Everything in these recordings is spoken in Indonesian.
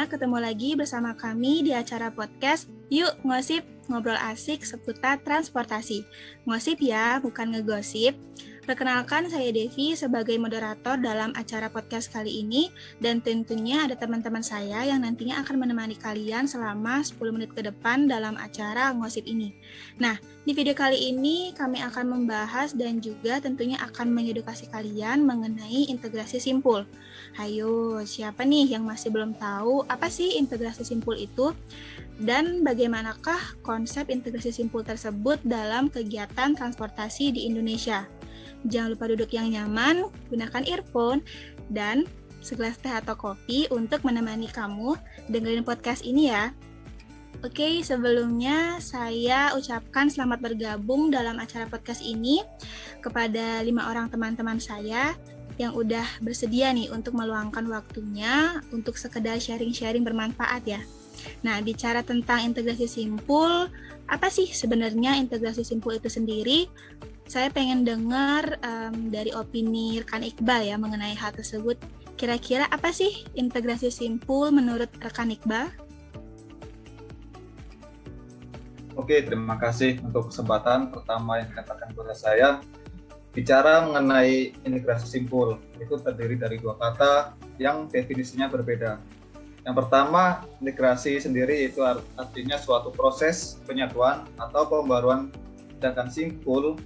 semuanya, ketemu lagi bersama kami di acara podcast Yuk Ngosip, ngobrol asik seputar transportasi. Ngosip ya, bukan ngegosip. Perkenalkan, saya Devi sebagai moderator dalam acara podcast kali ini, dan tentunya ada teman-teman saya yang nantinya akan menemani kalian selama 10 menit ke depan dalam acara Ngosip ini. Nah, di video kali ini kami akan membahas dan juga tentunya akan mengedukasi kalian mengenai integrasi simpul. Hayo, siapa nih yang masih belum tahu apa sih integrasi simpul itu? Dan bagaimanakah konsep integrasi simpul tersebut dalam kegiatan transportasi di Indonesia? Jangan lupa duduk yang nyaman, gunakan earphone, dan segelas teh atau kopi untuk menemani kamu dengerin podcast ini ya. Oke, sebelumnya saya ucapkan selamat bergabung dalam acara podcast ini kepada 5 orang teman-teman saya yang udah bersedia nih untuk meluangkan waktunya untuk sekedar sharing-sharing bermanfaat ya. Nah, bicara tentang integrasi simpul, apa sih sebenarnya integrasi simpul itu sendiri? Saya pengen dengar dari opini rekan Iqbal ya mengenai hal tersebut. Kira-kira apa sih integrasi simpul menurut rekan Iqbal? Oke, terima kasih untuk kesempatan pertama yang dikatakan kepada saya. Bicara mengenai integrasi simpul, itu terdiri dari 2 kata yang definisinya berbeda. Yang pertama, integrasi sendiri itu artinya suatu proses penyatuan atau pembaruan tindakan simpul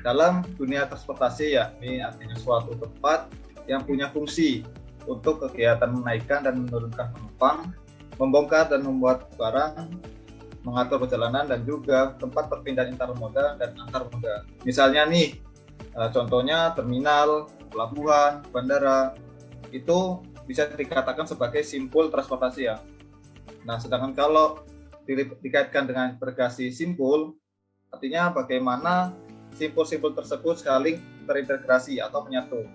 dalam dunia transportasi, yakni artinya suatu tempat yang punya fungsi untuk kegiatan menaikkan dan menurunkan penumpang, membongkar dan membuat barang, mengatur perjalanan, dan juga tempat perpindahan antar moda dan antar moda. Misalnya nih, contohnya terminal, pelabuhan, bandara, itu bisa dikatakan sebagai simpul transportasi ya. Nah, sedangkan kalau dikaitkan dengan integrasi simpul, artinya bagaimana simpul-simpul tersebut saling terintegrasi atau menyatu.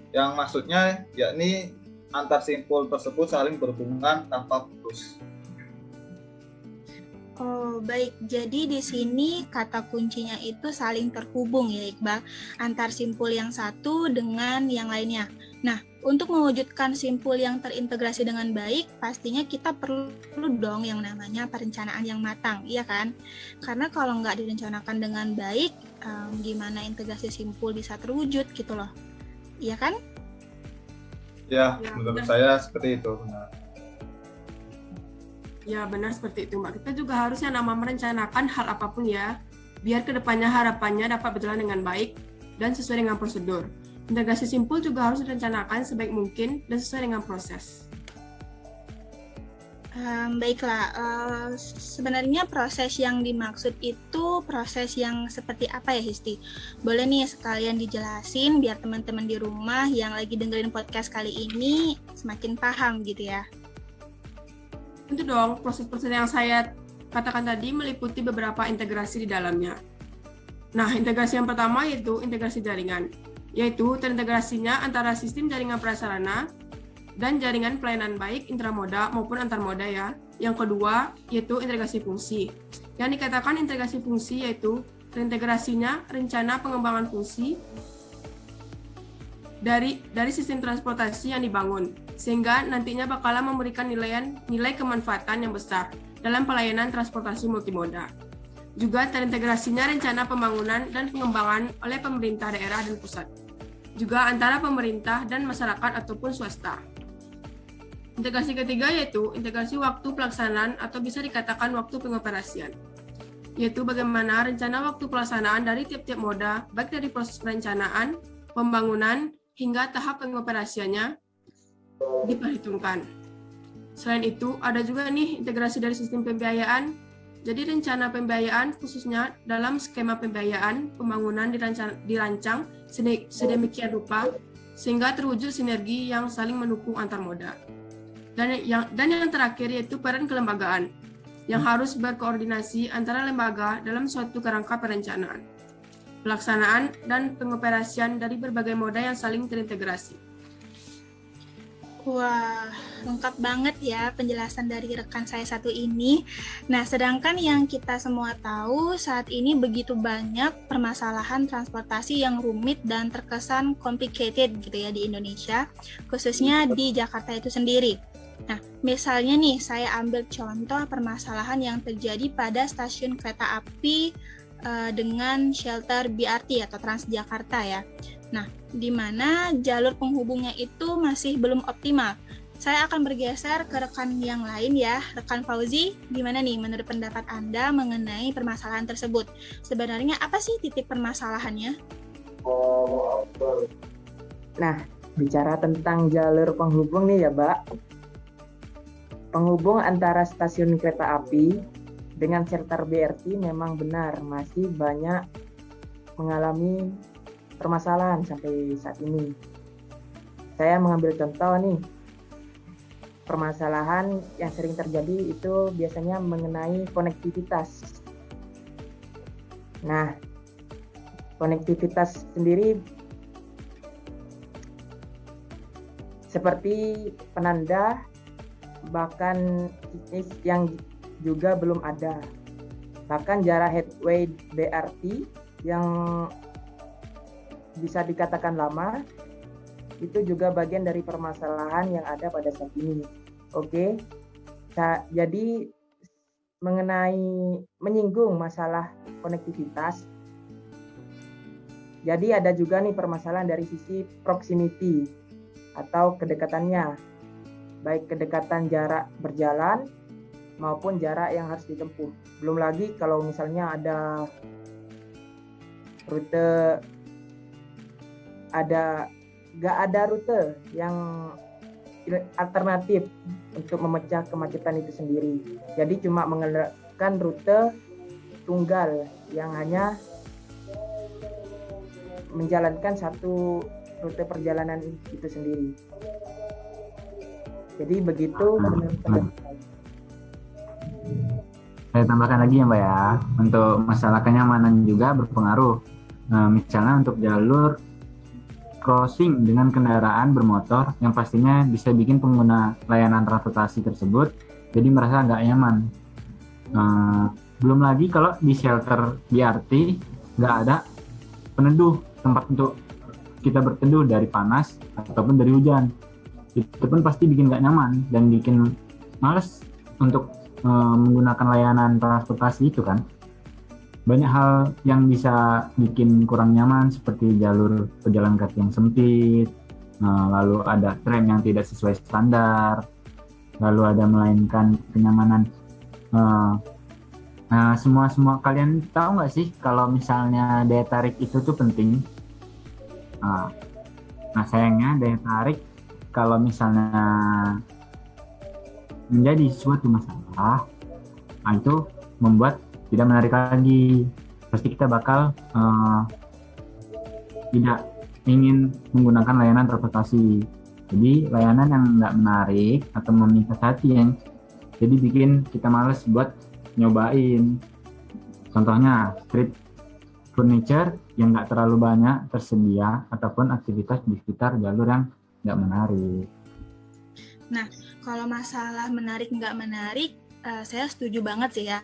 Yang maksudnya yakni antar simpul tersebut saling berhubungan tanpa putus. Oh, baik. Jadi di sini kata kuncinya itu saling terhubung ya, Iqbal, antar simpul yang satu dengan yang lainnya. Nah, untuk mewujudkan simpul yang terintegrasi dengan baik, pastinya kita perlu dong yang namanya perencanaan yang matang, iya kan? Karena kalau nggak direncanakan dengan baik, gimana integrasi simpul bisa terwujud gitu loh, iya kan? Ya, menurut saya seperti itu. Ya, benar seperti itu, Mbak. Kita juga harusnya merencanakan hal apapun ya, biar kedepannya harapannya dapat berjalan dengan baik dan sesuai dengan prosedur. Integrasi simpul juga harus direncanakan sebaik mungkin dan sesuai dengan proses. Baiklah, sebenarnya proses yang dimaksud itu proses yang seperti apa ya, Histi? Boleh nih sekalian dijelasin biar teman-teman di rumah yang lagi dengerin podcast kali ini semakin paham gitu ya. Tentu dong, proses-proses yang saya katakan tadi meliputi beberapa integrasi di dalamnya. Nah, integrasi yang pertama yaitu integrasi jaringan, yaitu terintegrasinya antara sistem jaringan prasarana dan jaringan pelayanan baik intramoda maupun antar moda ya. Yang kedua yaitu integrasi fungsi. Yang dikatakan integrasi fungsi yaitu terintegrasinya rencana pengembangan fungsi dari sistem transportasi yang dibangun, sehingga nantinya bakalan memberikan nilai kemanfaatan yang besar dalam pelayanan transportasi multimoda. Juga terintegrasinya rencana pembangunan dan pengembangan oleh pemerintah daerah dan pusat, juga antara pemerintah dan masyarakat ataupun swasta. Integrasi ketiga yaitu integrasi waktu pelaksanaan atau bisa dikatakan waktu pengoperasian, yaitu bagaimana rencana waktu pelaksanaan dari tiap-tiap moda, baik dari proses perencanaan, pembangunan, hingga tahap pengoperasiannya diperhitungkan. Selain itu, ada juga nih integrasi dari sistem pembiayaan. Jadi rencana pembiayaan khususnya dalam skema pembiayaan pembangunan dirancang sedemikian rupa sehingga terwujud sinergi yang saling mendukung antar moda. Dan yang terakhir yaitu peran kelembagaan yang harus berkoordinasi antara lembaga dalam suatu kerangka perencanaan, pelaksanaan, dan pengoperasian dari berbagai moda yang saling terintegrasi. Wah, lengkap banget ya penjelasan dari rekan saya satu ini. Nah, sedangkan yang kita semua tahu saat ini begitu banyak permasalahan transportasi yang rumit dan terkesan complicated gitu ya di Indonesia, khususnya di Jakarta itu sendiri. Nah, misalnya nih, saya ambil contoh permasalahan yang terjadi pada stasiun kereta api dengan shelter BRT atau Transjakarta ya. Nah, di mana jalur penghubungnya itu masih belum optimal. Saya akan bergeser ke rekan yang lain ya. Rekan Fauzi, gimana nih menurut pendapat Anda mengenai permasalahan tersebut? Sebenarnya apa sih titik permasalahannya? Nah, bicara tentang jalur penghubung nih ya, Mbak. Penghubung antara stasiun kereta api dengan shelter BRT memang benar masih banyak mengalami permasalahan sampai saat ini. Saya mengambil contoh nih, permasalahan yang sering terjadi itu biasanya mengenai konektivitas. Nah, konektivitas sendiri seperti penanda, bahkan yang juga belum ada. Bahkan jarak headway BRT yang bisa dikatakan lama, itu juga bagian dari permasalahan yang ada pada saat ini. Oke, jadi mengenai menyinggung masalah konektivitas, jadi ada juga nih permasalahan dari sisi proximity atau kedekatannya, baik kedekatan jarak berjalan maupun jarak yang harus ditempuh. Belum lagi kalau misalnya ada rute, nggak ada rute yang alternatif untuk memecah kemacetan itu sendiri. Jadi cuma menggunakan rute tunggal yang hanya menjalankan satu rute perjalanan itu sendiri. Jadi begitu menurut pendapat saya. Saya tambahkan lagi ya Mbak ya, untuk masalah kenyamanan juga berpengaruh. Misalnya untuk jalur crossing dengan kendaraan bermotor yang pastinya bisa bikin pengguna layanan transportasi tersebut jadi merasa nggak nyaman. Belum lagi kalau di shelter BRT nggak ada peneduh, tempat untuk kita berteduh dari panas ataupun dari hujan. Itu pun pasti bikin nggak nyaman dan bikin males untuk menggunakan layanan transportasi itu kan. Banyak hal yang bisa bikin kurang nyaman seperti jalur pejalan kaki yang sempit, lalu ada tram yang tidak sesuai standar, lalu ada melainkan kenyamanan. Semua kalian tahu nggak sih kalau misalnya daya tarik itu tuh penting? Nah sayangnya daya tarik kalau misalnya menjadi suatu masalah, itu membuat tidak menarik lagi. Pasti kita bakal tidak ingin menggunakan layanan transportasi. Jadi layanan yang nggak menarik atau memikat hati yang jadi bikin kita males buat nyobain. Contohnya street furniture yang nggak terlalu banyak tersedia ataupun aktivitas di sekitar jalur yang nggak menarik. Nah, kalau masalah menarik nggak menarik, saya setuju banget sih ya.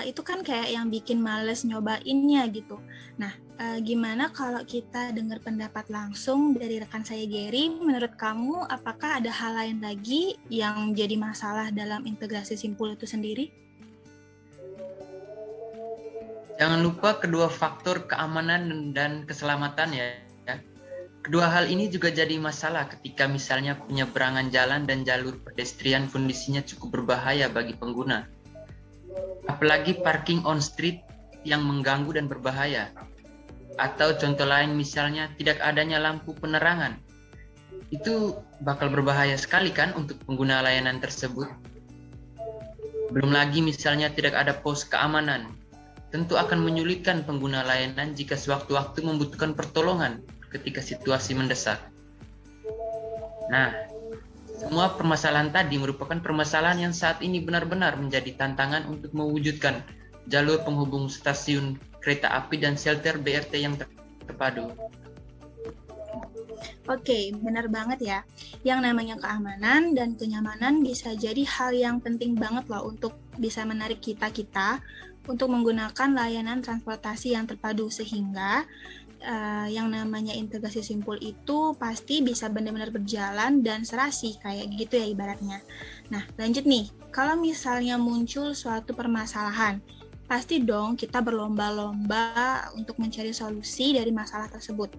Itu kan kayak yang bikin males nyobainnya gitu. Nah, gimana kalau kita dengar pendapat langsung dari rekan saya Gary? Menurut kamu, apakah ada hal lain lagi yang jadi masalah dalam integrasi simpul itu sendiri? Jangan lupa kedua faktor keamanan dan keselamatan ya. Kedua hal ini juga jadi masalah ketika misalnya penyeberangan jalan dan jalur pedestrian kondisinya cukup berbahaya bagi pengguna. Apalagi parking on street yang mengganggu dan berbahaya. Atau contoh lain misalnya tidak adanya lampu penerangan. Itu bakal berbahaya sekali kan untuk pengguna layanan tersebut. Belum lagi misalnya tidak ada pos keamanan. Tentu akan menyulitkan pengguna layanan jika sewaktu-waktu membutuhkan pertolongan ketika situasi mendesak. Nah, semua permasalahan tadi merupakan permasalahan yang saat ini benar-benar menjadi tantangan untuk mewujudkan jalur penghubung stasiun kereta api dan shelter BRT yang terpadu. Oke, benar banget ya. Yang namanya keamanan dan kenyamanan bisa jadi hal yang penting banget loh untuk bisa menarik kita untuk menggunakan layanan transportasi yang terpadu, sehingga yang namanya integrasi simpul itu pasti bisa benar-benar berjalan dan serasi kayak gitu ya ibaratnya. Nah, lanjut nih. Kalau misalnya muncul suatu permasalahan, pasti dong kita berlomba-lomba untuk mencari solusi dari masalah tersebut.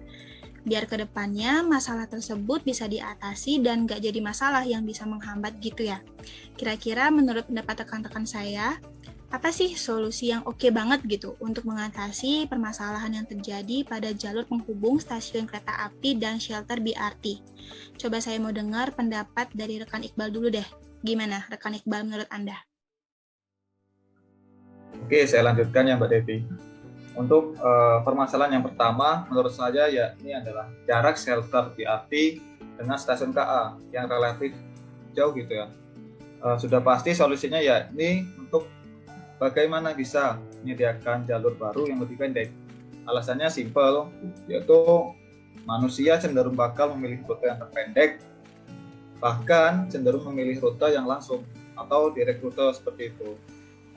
Biar kedepannya masalah tersebut bisa diatasi dan gak jadi masalah yang bisa menghambat gitu ya. Kira-kira menurut pendapat rekan-rekan saya, apa sih solusi yang oke banget gitu untuk mengatasi permasalahan yang terjadi pada jalur penghubung stasiun kereta api dan shelter BRT? Coba saya mau dengar pendapat dari rekan Iqbal dulu deh. Gimana rekan Iqbal menurut Anda? Oke, saya lanjutkan ya Mbak Devi. Untuk permasalahan yang pertama, menurut saya ya ini adalah jarak shelter BRT dengan stasiun KA yang relatif jauh gitu ya. Sudah pasti solusinya ya ini untuk bagaimana bisa menyediakan jalur baru yang lebih pendek. Alasannya simpel, yaitu manusia cenderung bakal memilih rute yang terpendek, bahkan cenderung memilih rute yang langsung atau direct rute seperti itu.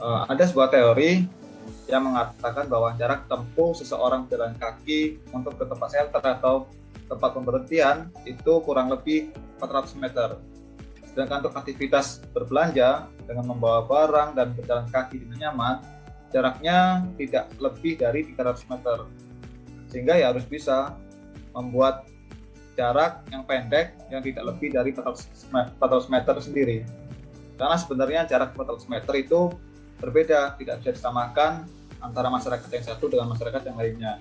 Ada sebuah teori yang mengatakan bahwa jarak tempuh seseorang berjalan kaki untuk ke tempat shelter atau tempat pemberhentian itu kurang lebih 400 meter. Sedangkan untuk aktivitas berbelanja dengan membawa barang dan berjalan kaki dengan nyaman, jaraknya tidak lebih dari 300 meter. Sehingga ya harus bisa membuat jarak yang pendek yang tidak lebih dari 400 meter sendiri. Karena sebenarnya jarak 400 meter itu berbeda, tidak bisa disamakan antara masyarakat yang satu dengan masyarakat yang lainnya.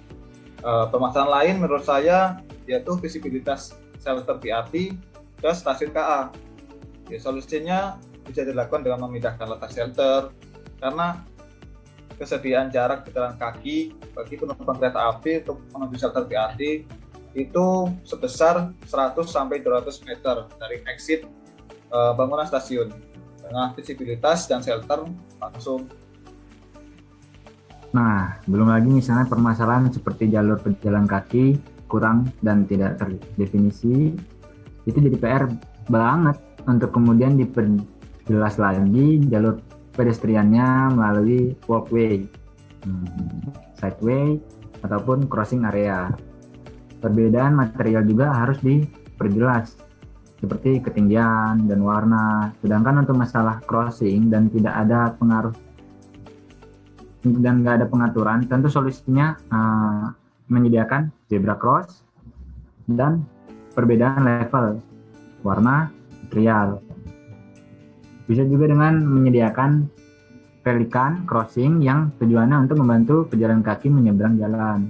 Permasalahan lain menurut saya yaitu visibilitas shelter BRT ke stasiun KA. Ya, solusinya bisa dilakukan dengan memindahkan letak shelter karena kesediaan jarak berjalan kaki bagi penumpang kereta api untuk menuju shelter BRT itu sebesar 100-200 meter dari exit bangunan stasiun dengan visibilitas dan shelter langsung. Nah, belum lagi misalnya permasalahan seperti jalur pejalan kaki kurang dan tidak terdefinisi, itu jadi PR banget untuk kemudian diperjelas lagi jalur pedestriannya melalui walkway, sideway, ataupun crossing area. Perbedaan material juga harus diperjelas, seperti ketinggian dan warna. Sedangkan untuk masalah crossing dan tidak ada pengaruh dan nggak ada pengaturan, tentu solusinya menyediakan zebra cross dan perbedaan level, warna, material. Bisa juga dengan menyediakan pelikan crossing yang tujuannya untuk membantu pejalan kaki menyeberang jalan.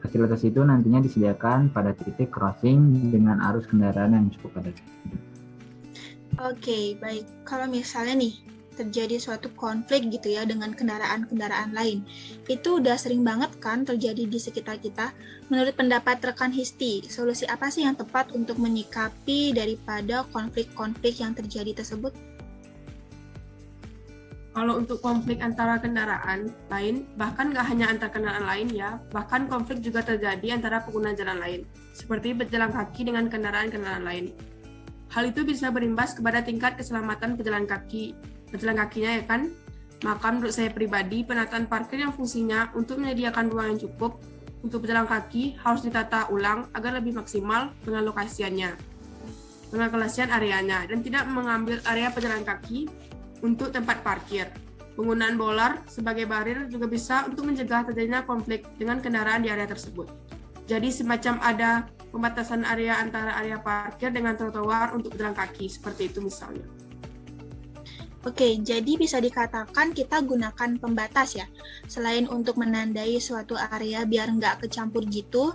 Fasilitas itu nantinya disediakan pada titik crossing dengan arus kendaraan yang cukup padat. Oke, baik. Kalau misalnya nih terjadi suatu konflik gitu ya dengan kendaraan-kendaraan lain, itu udah sering banget kan terjadi di sekitar kita. Menurut pendapat rekan Histi, solusi apa sih yang tepat untuk menyikapi daripada konflik-konflik yang terjadi tersebut? Kalau untuk konflik antara kendaraan lain, bahkan nggak hanya antar kendaraan lain ya, bahkan konflik juga terjadi antara pengguna jalan lain, seperti berjalan kaki dengan kendaraan-kendaraan lain. Hal itu bisa berimbas kepada tingkat keselamatan pejalan kakinya ya kan. Maka menurut saya pribadi, penataan parkir yang fungsinya untuk menyediakan ruang yang cukup untuk pejalan kaki harus ditata ulang agar lebih maksimal dengan lokasiannya, dengan kelasian areanya, dan tidak mengambil area pejalan kaki untuk tempat parkir. Penggunaan bolar sebagai barir juga bisa untuk mencegah terjadinya konflik dengan kendaraan di area tersebut. Jadi semacam ada pembatasan area antara area parkir dengan trotoar untuk pejalan kaki, seperti itu misalnya. Oke, jadi bisa dikatakan kita gunakan pembatas ya. Selain untuk menandai suatu area biar nggak kecampur gitu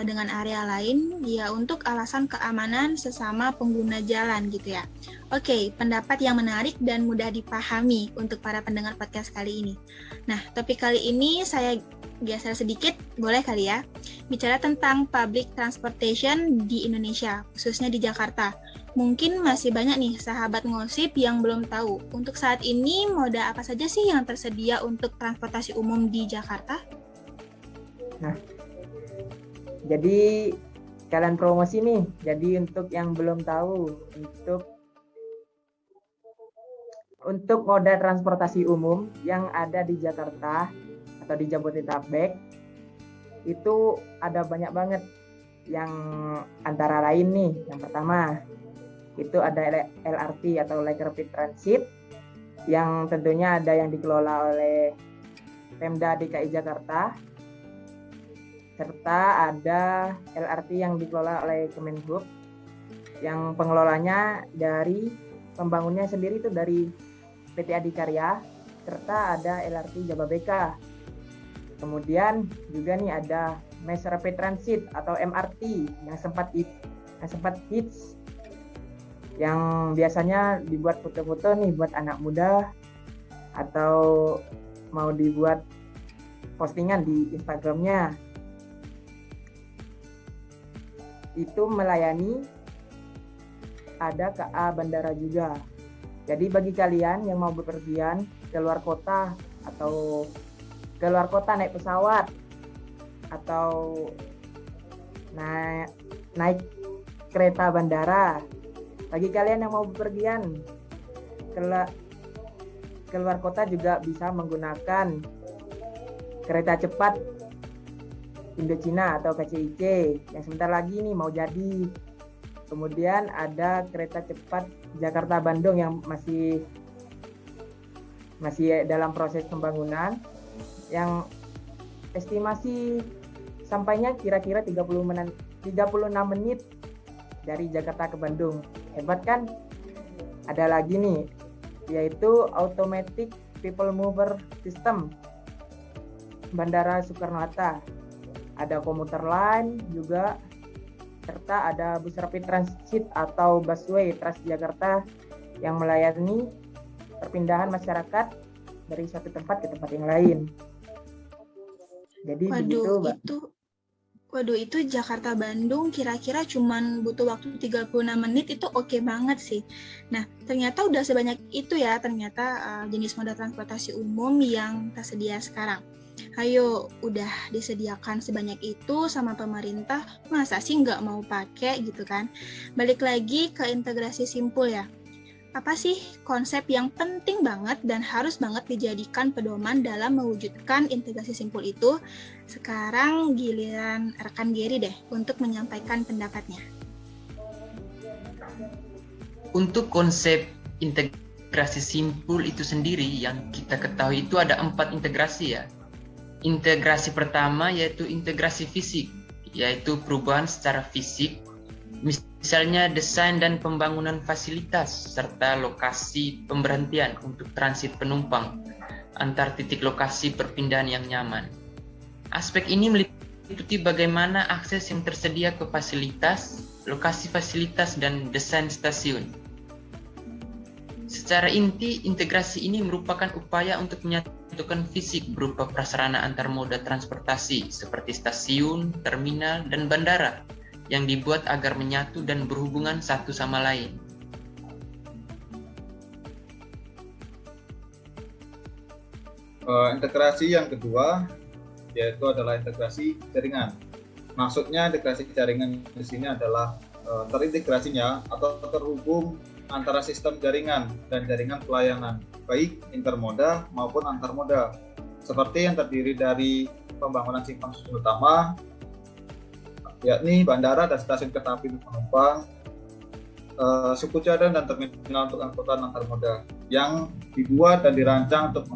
dengan area lain, ya untuk alasan keamanan sesama pengguna jalan gitu ya. Oke, pendapat yang menarik dan mudah dipahami untuk para pendengar podcast kali ini. Nah, topik kali ini saya geser sedikit, boleh kali ya? Bicara tentang public transportation di Indonesia, khususnya di Jakarta. Mungkin masih banyak nih sahabat ngosip yang belum tahu. Untuk saat ini, moda apa saja sih yang tersedia untuk transportasi umum di Jakarta? Nah, jadi kalian promosi nih. Jadi untuk yang belum tahu, untuk moda transportasi umum yang ada di Jakarta atau di Jabodetabek, itu ada banyak banget. Yang antara lain nih, yang pertama itu ada LRT atau Light Rapid Transit, yang tentunya ada yang dikelola oleh Pemda DKI Jakarta, serta ada LRT yang dikelola oleh Kemenhub, yang pengelolanya dari pembangunnya sendiri itu dari PT Adikarya, serta ada LRT Jababeka. Kemudian juga nih ada Mass Rapid Transit atau MRT yang sempat hits, yang biasanya dibuat foto-foto nih buat anak muda atau mau dibuat postingan di Instagramnya. Itu melayani ada KA bandara juga. Jadi bagi kalian yang mau bepergian ke luar kota atau ke luar kota naik pesawat atau naik kereta bandara, bagi kalian yang mau bepergian ke luar kota juga bisa menggunakan kereta cepat Indochina atau KCIC yang sebentar lagi nih mau jadi. Kemudian ada kereta cepat Jakarta-Bandung yang masih dalam proses pembangunan, yang estimasi sampainya kira-kira 36 menit dari Jakarta ke Bandung. Hebat kan? Ada lagi nih, yaitu Automatic People Mover System Bandara Soekarno-Hatta. Ada komuter lain juga, serta ada bus rapid transit atau busway Transjakarta yang melayani perpindahan masyarakat dari satu tempat ke tempat yang lain. Jadi begitu, Mbak. Itu Jakarta Bandung kira-kira cuman butuh waktu 36 menit, itu oke banget sih. Nah, ternyata udah sebanyak itu ya jenis moda transportasi umum yang tersedia sekarang. Ayo, udah disediakan sebanyak itu sama pemerintah, masa sih nggak mau pakai gitu kan? Balik lagi ke integrasi simpul ya. Apa sih konsep yang penting banget dan harus banget dijadikan pedoman dalam mewujudkan integrasi simpul itu? Sekarang giliran rekan Gary deh untuk menyampaikan pendapatnya. Untuk konsep integrasi simpul itu sendiri yang kita ketahui itu ada 4 integrasi ya. Integrasi pertama yaitu integrasi fisik, yaitu perubahan secara fisik, misalnya desain dan pembangunan fasilitas serta lokasi pemberhentian untuk transit penumpang antar titik lokasi perpindahan yang nyaman. Aspek ini meliputi bagaimana akses yang tersedia ke fasilitas, lokasi fasilitas, dan desain stasiun. Secara inti, integrasi ini merupakan upaya untuk menyatukan fisik berupa prasarana antar moda transportasi seperti stasiun, terminal, dan bandara yang dibuat agar menyatu dan berhubungan satu sama lain. Integrasi yang kedua yaitu adalah integrasi jaringan. Maksudnya integrasi jaringan di sini adalah terintegrasinya atau terhubung antara sistem jaringan dan jaringan pelayanan, baik intermoda maupun antarmoda, seperti yang terdiri dari pembangunan simpang susun utama, yakni bandara dan stasiun kereta api untuk penumpang, suku cadang dan terminal untuk angkutan antarmoda, yang dibuat dan dirancang untuk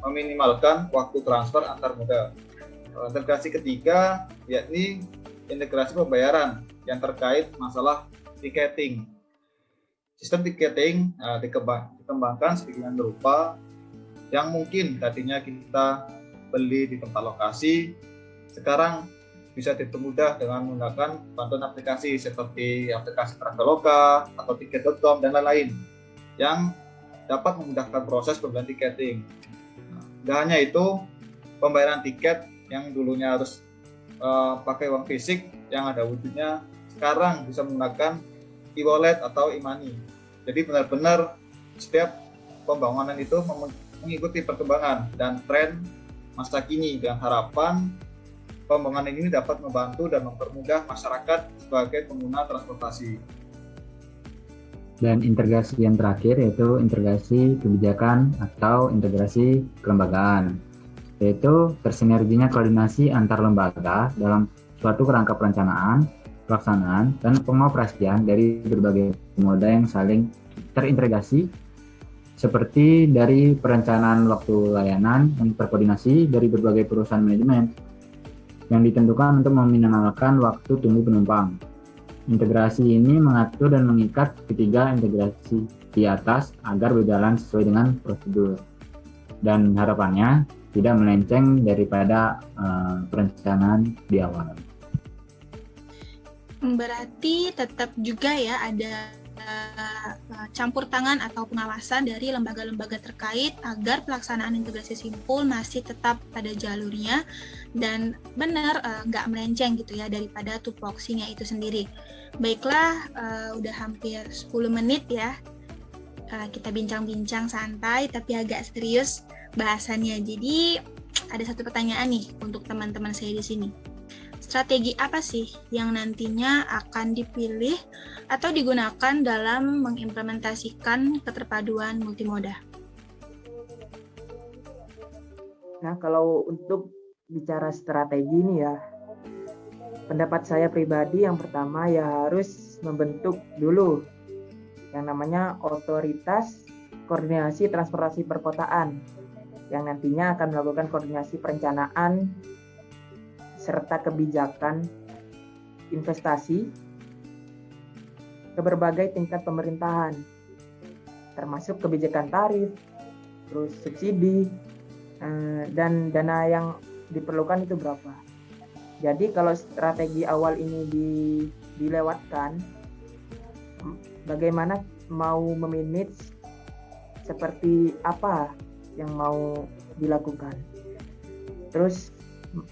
meminimalkan waktu transfer antarmoda. Integrasi ketiga yakni integrasi pembayaran yang terkait masalah tiketing. Sistem tiketing dikembangkan sedemikian rupa yang mungkin tadinya kita beli di tempat lokasi, sekarang bisa dipermudah dengan menggunakan bantuan aplikasi seperti aplikasi Traveloka atau tiket.com dan lain-lain yang dapat memudahkan proses pembelian tiketing. Tidak hanya itu, pembayaran tiket yang dulunya harus pakai uang fisik yang ada wujudnya, sekarang bisa menggunakan e-wallet atau e-money. Jadi benar-benar setiap pembangunan itu mengikuti perkembangan dan tren masa kini, dengan harapan pembangunan ini dapat membantu dan mempermudah masyarakat sebagai pengguna transportasi. Dan integrasi yang terakhir yaitu integrasi kebijakan atau integrasi kelembagaan. yaitu tersinerginya koordinasi antar lembaga dalam suatu kerangka perencanaan, pelaksanaan, dan pengoperasian dari berbagai moda yang saling terintegrasi, seperti dari perencanaan waktu layanan yang terkoordinasi dari berbagai perusahaan manajemen yang ditentukan untuk meminimalkan waktu tunggu penumpang. Integrasi ini mengatur dan mengikat ketiga integrasi di atas agar berjalan sesuai dengan prosedur. Dan harapannya tidak melenceng daripada perencanaan di awal. Berarti tetap juga ya ada campur tangan atau pengawasan dari lembaga-lembaga terkait agar pelaksanaan integrasi simpul masih tetap pada jalurnya dan benar nggak melenceng gitu ya daripada tupoksinya itu sendiri. Baiklah, udah hampir 10 menit ya kita bincang-bincang santai tapi agak serius bahasannya. Jadi ada satu pertanyaan nih untuk teman-teman saya di sini. Strategi apa sih yang nantinya akan dipilih atau digunakan dalam mengimplementasikan keterpaduan multimoda? Nah, kalau untuk bicara strategi ini ya, pendapat saya pribadi yang pertama ya harus membentuk dulu yang namanya otoritas koordinasi transportasi perkotaan yang nantinya akan melakukan koordinasi perencanaan serta kebijakan investasi ke berbagai tingkat pemerintahan, termasuk kebijakan tarif, terus subsidi, dan dana yang diperlukan itu berapa. Jadi kalau strategi awal ini dilewatkan, bagaimana mau memanage seperti apa yang mau dilakukan. Terus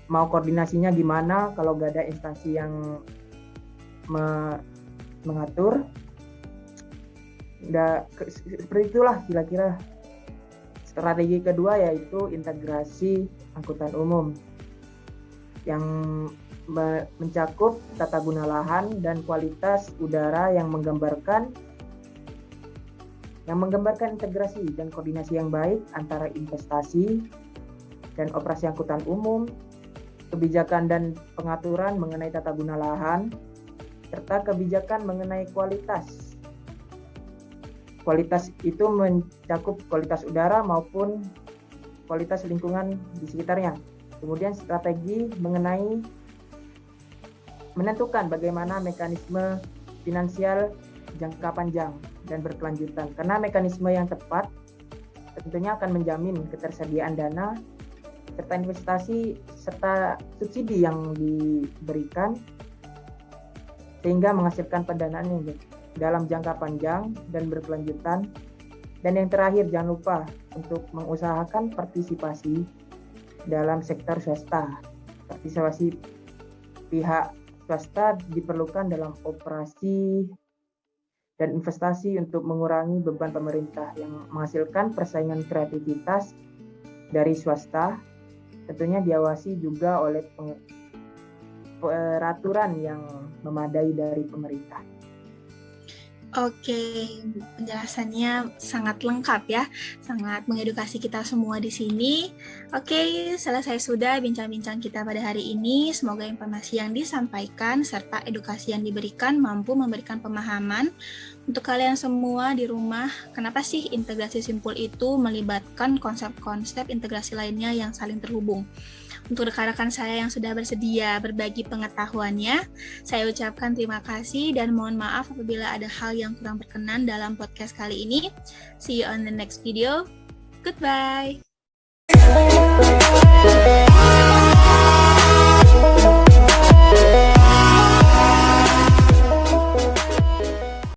mau koordinasinya gimana kalau gak ada instansi yang mengatur. Seperti itulah kira-kira. Strategi kedua yaitu integrasi angkutan umum yang mencakup tata guna lahan dan kualitas udara yang menggambarkan integrasi dan koordinasi yang baik antara investasi dan operasi angkutan umum, kebijakan dan pengaturan mengenai tata guna lahan, serta kebijakan mengenai kualitas. Kualitas itu mencakup kualitas udara maupun kualitas lingkungan di sekitarnya. Kemudian strategi mengenai menentukan bagaimana mekanisme finansial jangka panjang dan berkelanjutan. Karena mekanisme yang tepat tentunya akan menjamin ketersediaan dana serta investasi serta subsidi yang diberikan sehingga menghasilkan pendanaan yang dalam jangka panjang dan berkelanjutan. Dan yang terakhir jangan lupa untuk mengusahakan partisipasi dalam sektor swasta. Partisipasi pihak swasta diperlukan dalam operasi dan investasi untuk mengurangi beban pemerintah yang menghasilkan persaingan kreativitas dari swasta, tentunya diawasi juga oleh peraturan yang memadai dari pemerintah. Oke, penjelasannya sangat lengkap ya, sangat mengedukasi kita semua di sini. Oke, selesai sudah bincang-bincang kita pada hari ini. Semoga informasi yang disampaikan serta edukasi yang diberikan mampu memberikan pemahaman untuk kalian semua di rumah. Kenapa sih integrasi simpul itu melibatkan konsep-konsep integrasi lainnya yang saling terhubung? Untuk rekan-rekan saya yang sudah bersedia berbagi pengetahuannya, saya ucapkan terima kasih dan mohon maaf apabila ada hal yang kurang berkenan dalam podcast kali ini. See you on the next video. Goodbye.